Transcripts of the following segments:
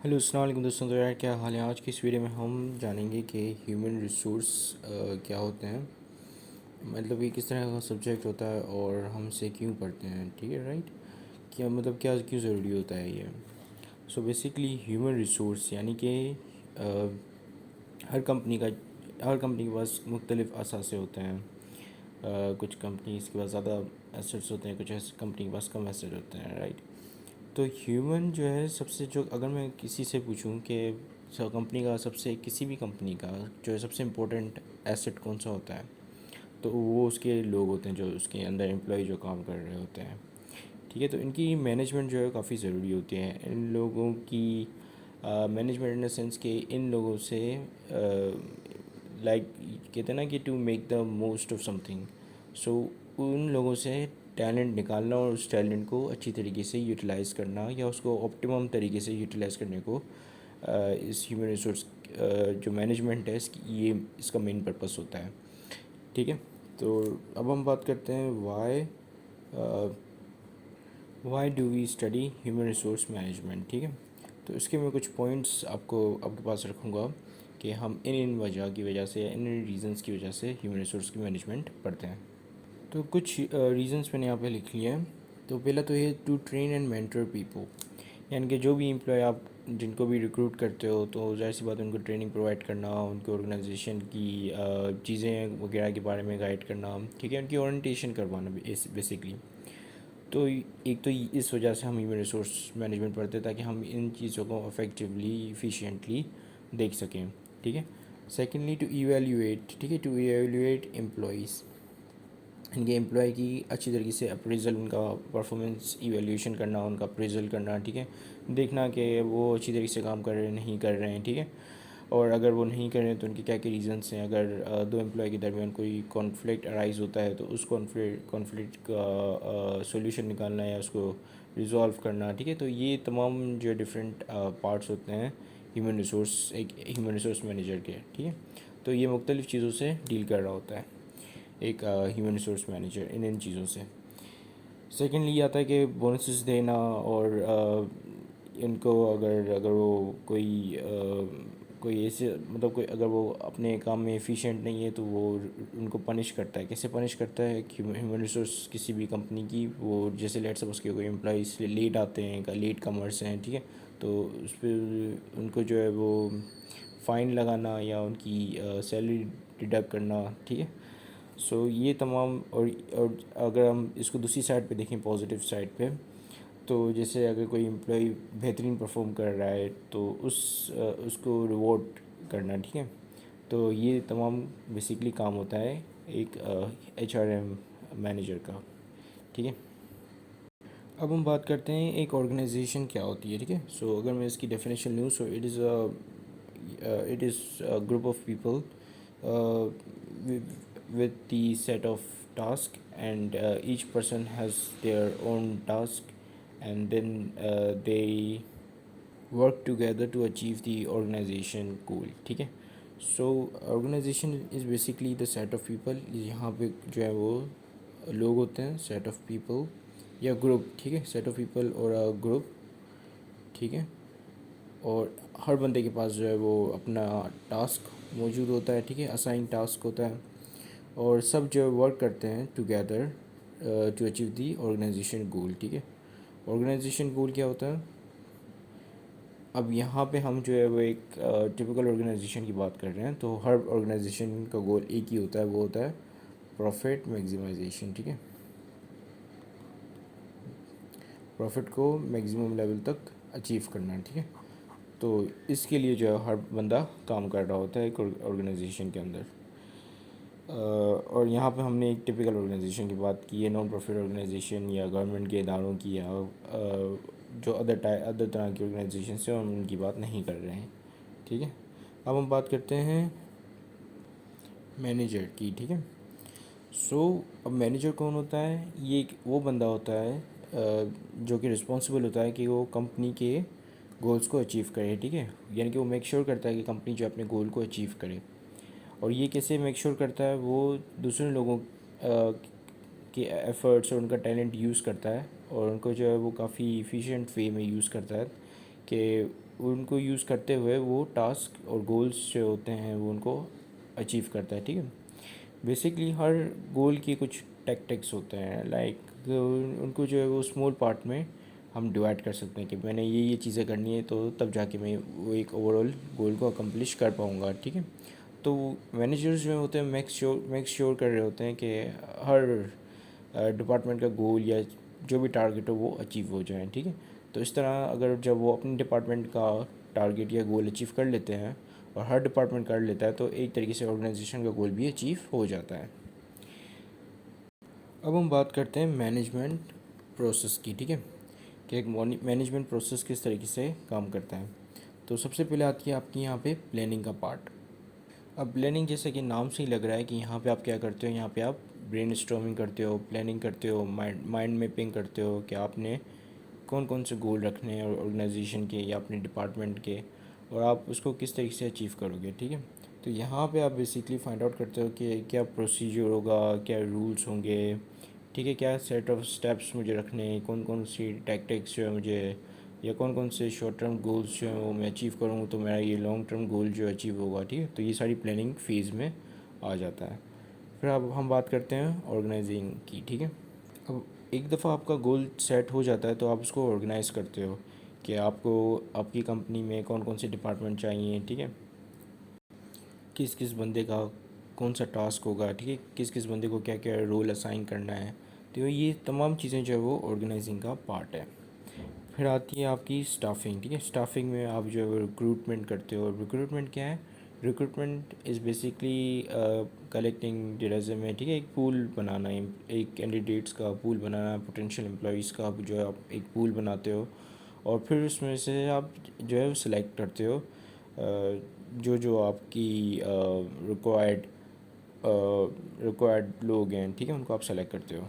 Hello السلام علیکم دوستوں، تو یار کیا حال ہے؟ آج کی اس ویڈیو میں ہم جانیں گے کہ ہیومن ریسورس کیا ہوتے ہیں، مطلب یہ کس طرح کا سبجیکٹ ہوتا ہے اور ہم اسے کیوں پڑھتے ہیں، ٹھیک ہے رائٹ؟ کیا مطلب کیا کیوں ضروری ہوتا ہے یہ؟ سو بیسکلی ہیومن ریسورس یعنی کہ ہر کمپنی کا ہر کمپنی کے پاس مختلف اثاثے ہوتے ہیں. کچھ کمپنیز کے پاس زیادہ ایسٹس ہوتے ہیں، کچھ ایسی کمپنی کے پاس کم ایسٹ ہوتے ہیں، رائٹ؟ تو ہیومن جو ہے سب سے، جو اگر میں کسی سے پوچھوں کہ کمپنی کا کسی بھی کمپنی کا جو ہے سب سے امپورٹنٹ ایسٹ کون سا ہوتا ہے، تو وہ اس کے لوگ ہوتے ہیں، جو اس کے اندر امپلائی جو کام کر رہے ہوتے ہیں. ٹھیک ہے، تو ان کی مینجمنٹ جو ہے کافی ضروری ہوتی ہے. ان لوگوں کی مینجمنٹ ان دا سینس کہ ان لوگوں سے لائک کہتے ہیں نا کہ to make the most of something. So ان لوگوں سے ٹیلنٹ نکالنا اور اس ٹیلنٹ کو اچھی طریقے سے یوٹیلائز کرنا یا اس کو آپٹیمم طریقے سے یوٹیلائز کرنے کو اس ہیومن ریسورس جو مینجمنٹ ہے اس کا مین پرپس ہوتا ہے. ٹھیک ہے، تو اب ہم بات کرتے ہیں why do we study human resource management. ٹھیک ہے، تو اس کے میں کچھ پوائنٹس آپ کے پاس رکھوں گا کہ ہم ان وجہ کی وجہ سے، ان ریزنس کی وجہ سے ہیومن ریسورس کی مینجمنٹ پڑھتے ہیں. تو کچھ ریزنس میں نے یہاں پہ لکھ لیے ہیں. تو پہلا تو یہ to train and mentor people, یعنی کہ جو بھی امپلائی آپ جن کو بھی ریکروٹ کرتے ہو تو ظاہر سی بات ہے ان کو ٹریننگ پرووائڈ کرنا، ان کو آرگنائزیشن کی چیزیں وغیرہ کے بارے میں گائڈ کرنا، ٹھیک ہے، ان کی اورینٹیشن کروانا بیسکلی. تو ایک تو اس وجہ سے ہم ہیومن ریسورس مینجمنٹ پڑھتے ہیں تاکہ ہم ان چیزوں کو افیکٹولی ایفیشینٹلی دیکھ سکیں. ٹھیک ہے، سیکنڈلی ٹو ایویلیویٹ، ٹھیک ہے، ٹو ایویلیویٹ امپلائیز، ان کے امپلائی کی اچھی طریقے سے اپریزل، ان کا پرفارمنس ایویلیوشن کرنا، ان کا اپریزل کرنا. ٹھیک ہے، دیکھنا کہ وہ اچھی طریقے سے کام کر رہے ہیں نہیں کر رہے ہیں. ٹھیک ہے، اور اگر وہ نہیں کر رہے ہیں تو ان کے کیا کیا ریزنس ہیں. اگر دو امپلائی کے درمیان کوئی کانفلکٹ ارائز ہوتا ہے تو اس کانفلکٹ کا سولوشن نکالنا یا اس کو ریزالو کرنا. ٹھیک ہے، تو یہ تمام جو ڈفرینٹ پارٹس ہوتے ہیں ایک ہیومن ریسورس مینیجر کے. ٹھیک ہے، تو یہ مختلف چیزوں سے ڈیل کر رہا ہوتا ہے ایک ہیومن ریسورس مینیجر ان چیزوں سے. سیکنڈلی یہ آتا ہے کہ بونسز دینا، اور ان کو اگر وہ کوئی ایسے مطلب اگر وہ اپنے کام میں ایفیشینٹ نہیں ہے تو وہ ان کو پنش کرتا ہے. کیسے پنش کرتا ہے؟ ہیومن ریسورس کسی بھی کمپنی کی، وہ جیسے لیٹ سپوز کہ کوئی امپلائیز لیٹ آتے ہیں، لیٹ کمرس ہیں، ٹھیک ہے، تو اس پہ ان کو جو ہے وہ فائن لگانا یا ان کی سیلری ڈیڈکٹ کرنا. ٹھیک ہے، سو یہ تمام. اور اگر ہم اس کو دوسری سائڈ پہ دیکھیں، پازیٹیو سائڈ پہ، تو جیسے اگر کوئی امپلائی بہترین پرفارم کر رہا ہے تو اس کو ریوارڈ کرنا. ٹھیک ہے، تو یہ تمام بیسکلی کام ہوتا ہے ایک ایچ آر ایم مینیجر کا. ٹھیک ہے، اب ہم بات کرتے ہیں ایک آرگنائزیشن کیا ہوتی ہے. ٹھیک ہے، سو اگر میں اس کی ڈیفینیشن لوں، so it is group of people with the set of task, and each person has their own task, and then they work together to achieve the organization goal. ٹھیک ہے، so organization is basically the set of people. یہاں پہ جو ہے وہ لوگ ہوتے ہیں، سیٹ آف پیپل یا گروپ. ٹھیک ہے، سیٹ آف پیپل اور گروپ. ٹھیک ہے، اور ہر بندے کے پاس جو ہے وہ اپنا ٹاسک موجود ہوتا ہے. ٹھیک ہے، اسائن ٹاسک ہوتا ہے، اور سب جو ورک کرتے ہیں together to achieve the organization goal. ٹھیک ہے، آرگنائزیشن گول کیا ہوتا ہے؟ اب یہاں پہ ہم جو ہے وہ ایک ٹپیکل آرگنائزیشن کی بات کر رہے ہیں، تو ہر آرگنائزیشن کا گول ایک ہی ہوتا ہے، وہ ہوتا ہے پروفٹ میگزیمائزیشن. ٹھیک ہے، پروفٹ کو میگزیمم لیول تک اچیو کرنا. ٹھیک ہے، تو اس کے لیے جو ہے ہر بندہ کام کر رہا ہوتا ہے ایک آرگنائزیشن کے اندر. اور یہاں پہ ہم نے ایک ٹپیکل آرگنائزیشن کی بات کی ہے، نان پروفٹ آرگنائزیشن یا گورنمنٹ کے اداروں کی، یا جو ادر طرح کی آرگنائزیشنس ہیں ہم ان کی بات نہیں کر رہے ہیں. ٹھیک ہے، اب ہم بات کرتے ہیں مینیجر کی. ٹھیک ہے، سو اب مینیجر کون ہوتا ہے؟ یہ ایک وہ بندہ ہوتا ہے جو کہ رسپانسبل ہوتا ہے کہ وہ کمپنی کے گولز کو اچیو کرے. ٹھیک ہے، یعنی کہ وہ میک شور کرتا ہے کہ کمپنی جو اپنے گول کو اچیو کرے. اور یہ کیسے میک شور کرتا ہے؟ وہ دوسرے لوگوں کے ایفرٹس اور ان کا ٹیلنٹ یوز کرتا ہے، اور ان کو جو ہے وہ کافی ایفیشینٹ وے میں یوز کرتا ہے کہ ان کو یوز کرتے ہوئے وہ ٹاسک اور گولس جو ہوتے ہیں وہ ان کو اچیو کرتا ہے. ٹھیک ہے. بیسکلی ہر گول کی کچھ ٹیکٹکس ہوتے ہیں، لائک ان کو جو ہے وہ اسمال پارٹ میں ہم ڈیوائڈ کر سکتے ہیں کہ میں نے یہ چیزیں کرنی ہے تو تب جا کے میں وہ ایک اوور آل گول کو اکمپلش کر پاؤں گا. ٹھیک ہے. تو مینیجرز جو ہوتے ہیں میک شیور کر رہے ہوتے ہیں کہ ہر ڈپارٹمنٹ کا گول یا جو بھی ٹارگیٹ ہو وہ اچیو ہو جائیں. ٹھیک ہے. تو اس طرح اگر جب وہ اپنے ڈپارٹمنٹ کا ٹارگیٹ یا گول اچیو کر لیتے ہیں اور ہر ڈپارٹمنٹ کر لیتا ہے تو ایک طریقے سے آرگنائزیشن کا گول بھی اچیو ہو جاتا ہے. اب ہم بات کرتے ہیں مینجمنٹ پروسیس کی. ٹھیک ہے. کہ ایک مینجمنٹ پروسیس کس طریقے سے کام کرتا ہے. تو سب سے پہلے آتی ہے آپ کی یہاں پہ پلاننگ کا پارٹ. اب پلاننگ جیسے کہ نام سے ہی لگ رہا ہے کہ یہاں پہ آپ کیا کرتے ہو، یہاں پہ آپ برین اسٹارمنگ کرتے ہو، پلاننگ کرتے ہو، مائنڈ میپنگ کرتے ہو کہ آپ نے کون کون سے گول رکھنے ہیں آرگنائزیشن کے یا اپنے ڈپارٹمنٹ کے، اور آپ اس کو کس طریقے سے اچیو کرو گے. ٹھیک ہے. تو یہاں پہ آپ بیسکلی فائنڈ آؤٹ کرتے ہو کہ کیا پروسیجر ہوگا، کیا رولس ہوں گے. ٹھیک ہے. کیا سیٹ آف اسٹیپس مجھے رکھنے ہیں، کون کون سی ٹیکٹکس جو ہے مجھے، یا کون کون سے شارٹ ٹرم گولس جو ہیں وہ میں اچیو کروں تو میرا یہ لانگ ٹرم گول جو اچیو ہوگا. ٹھیک ہے. تو یہ ساری پلاننگ فیز میں آ جاتا ہے. پھر اب ہم بات کرتے ہیں آرگنائزنگ کی. ٹھیک ہے. اب ایک دفعہ آپ کا گول سیٹ ہو جاتا ہے تو آپ اس کو آرگنائز کرتے ہو کہ آپ کو آپ کی کمپنی میں کون کون سے ڈپارٹمنٹ چاہیے. ٹھیک ہے. کس کس بندے کا کون سا ٹاسک ہوگا. ٹھیک ہے. کس کس بندے کو کیا کیا رول اسائن کرنا ہے. تو یہ تمام چیزیں جو ہے وہ آرگنائزنگ کا پارٹ ہے. پھر آتی ہے آپ کی اسٹافنگ. ٹھیک ہے. اسٹافنگ میں آپ جو ہے وہ ریکروٹمنٹ کرتے ہو. ریکروٹمنٹ کیا ہے؟ Recruitment is basically collecting resume. ٹھیک ہے. ایک پول بنانا ہے، ایک کینڈیڈیٹس کا پول بنانا، پوٹینشیل امپلائیز کا جو ہے آپ ایک پول بناتے ہو، اور پھر اس میں سے آپ جو ہے سلیکٹ کرتے ہو جو آپ کی ریکوائرڈ لوگ ہیں. ٹھیک ہے. ان کو آپ سلیکٹ کرتے ہو.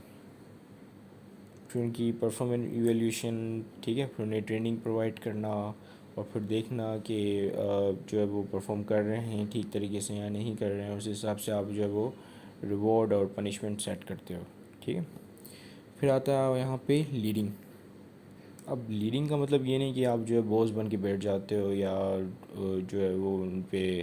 پھر ان کی پرفارمنس ایویلیوشن. ٹھیک ہے. پھر انہیں ٹریننگ پرووائڈ کرنا، اور پھر دیکھنا کہ جو ہے وہ پرفارم کر رہے ہیں ٹھیک طریقے سے یا نہیں کر رہے ہیں. اس حساب سے آپ جو ہے وہ ریوارڈ اور پنشمنٹ سیٹ کرتے ہو. ٹھیک ہے. پھر آتا ہے یہاں پہ لیڈنگ. اب لیڈنگ کا مطلب یہ نہیں کہ آپ جو ہے باس بن کے بیٹھ جاتے ہو یا جو ہے وہ ان پہ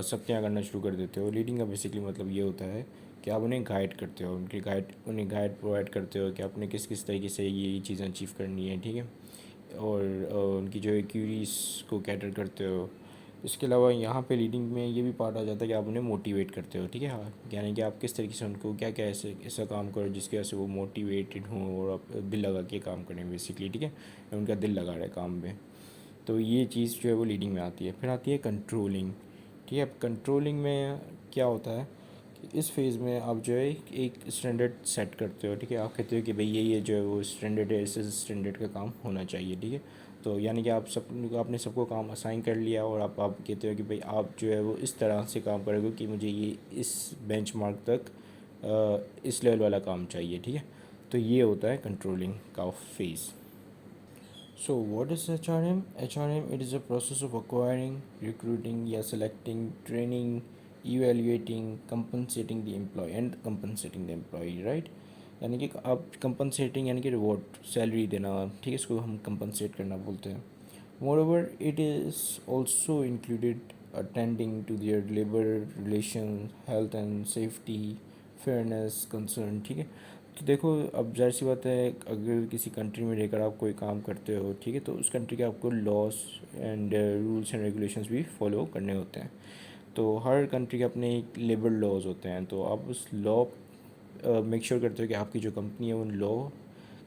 سختیاں کرنا شروع کر دیتے ہو. لیڈنگ کا بیسکلی مطلب یہ ہوتا ہے کہ آپ انہیں گائیڈ کرتے ہو، انہیں گائیڈ پرووائڈ کرتے ہو کہ آپ نے کس کس طریقے سے یہ چیزیں اچیو کرنی ہے. ٹھیک ہے. اور ان کی جو ہے کیوریز کو کیٹر کرتے ہو. اس کے علاوہ یہاں پہ لیڈنگ میں یہ بھی پارٹ آ جاتا ہے کہ آپ انہیں موٹیویٹ کرتے ہو. ٹھیک ہے. یعنی کہ آپ کس طریقے سے ان کو کیا کیا ایسا کام کرو جس کی وجہ سے وہ موٹیویٹڈ ہوں اور آپ دل لگا کے کام کریں بیسکلی. ٹھیک ہے. ان کا دل لگا رہا ہے کام میں. تو یہ چیز جو ہے وہ لیڈنگ میں آتی ہے. پھر آتی ہے کنٹرولنگ. ٹھیک ہے. اب کنٹرولنگ میں کیا ہوتا ہے کہ اس فیز میں آپ جو ہے ایک اسٹینڈرڈ سیٹ کرتے ہو. ٹھیک ہے. آپ کہتے ہو کہ بھئی یہ جو ہے وہ اسٹینڈرڈ ہے، اس اسٹینڈرڈ کا کام ہونا چاہیے. ٹھیک ہے. تو یعنی کہ آپ نے سب کو کام اسائن کر لیا، اور آپ کہتے ہو کہ بھئی آپ جو ہے وہ اس طرح سے کام کرو گے کہ مجھے یہ اس بینچ مارک تک اس لیول والا کام چاہیے. ٹھیک ہے. تو یہ ہوتا ہے کنٹرولنگ کا phase. So what is HRM? HRM, it is a process of acquiring, recruiting یا selecting, training, evaluating, compensating the employee and compensating the employee, right؟ یعنی کہ آپ compensating یعنی کہ ریوارڈ، سیلری دینا. ٹھیک ہے. اس کو ہم compensate کرنا بولتے ہیں. Moreover, it is also included attending to their labor relations, health and safety, fairness, concern. ٹھیک ہے. تو دیکھو اب ظاہر سی بات ہے، اگر کسی کنٹری میں رہ کر آپ کوئی کام کرتے ہو، ٹھیک ہے، تو اس کنٹری کے آپ کو لاس اینڈ رولس اینڈ ریگولیشنس بھی فالو کرنے ہوتے ہیں. تو ہر کنٹری کے اپنے ایک لیبر لاز ہوتے ہیں. تو آپ اس لا میک شیور کرتے ہو کہ آپ کی جو کمپنی ہے ان لا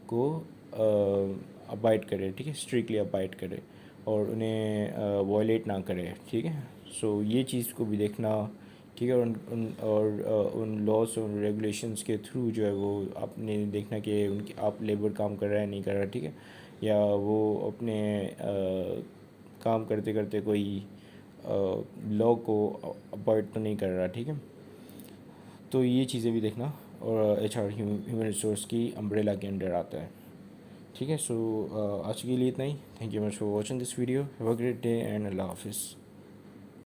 کو ابائڈ کرے. ٹھیک ہے. اسٹرکٹلی ابائڈ کرے اور انہیں وائلیٹ نہ کرے. ٹھیک ہے. سو یہ چیز کو بھی دیکھنا. ٹھیک ہے. اور ان لاس اور ریگولیشنس کے تھرو جو ہے وہ آپ نے دیکھنا کہ ان کی آپ لیبر کام کر رہا ہے نہیں کر رہا. ٹھیک ہے. یا وہ اپنے کام کرتے کرتے کوئی لا کو ابائڈ تو نہیں کر رہا. ٹھیک ہے. تو یہ چیزیں بھی دیکھنا، اور ایچ آر ہیومن ریسورس کی امبریلا کے انڈر آتا ہے. ٹھیک ہے. سو آج کے لیے اتنا ہی. Thank you much for watching this video. Have a great day and اللہ حافظ.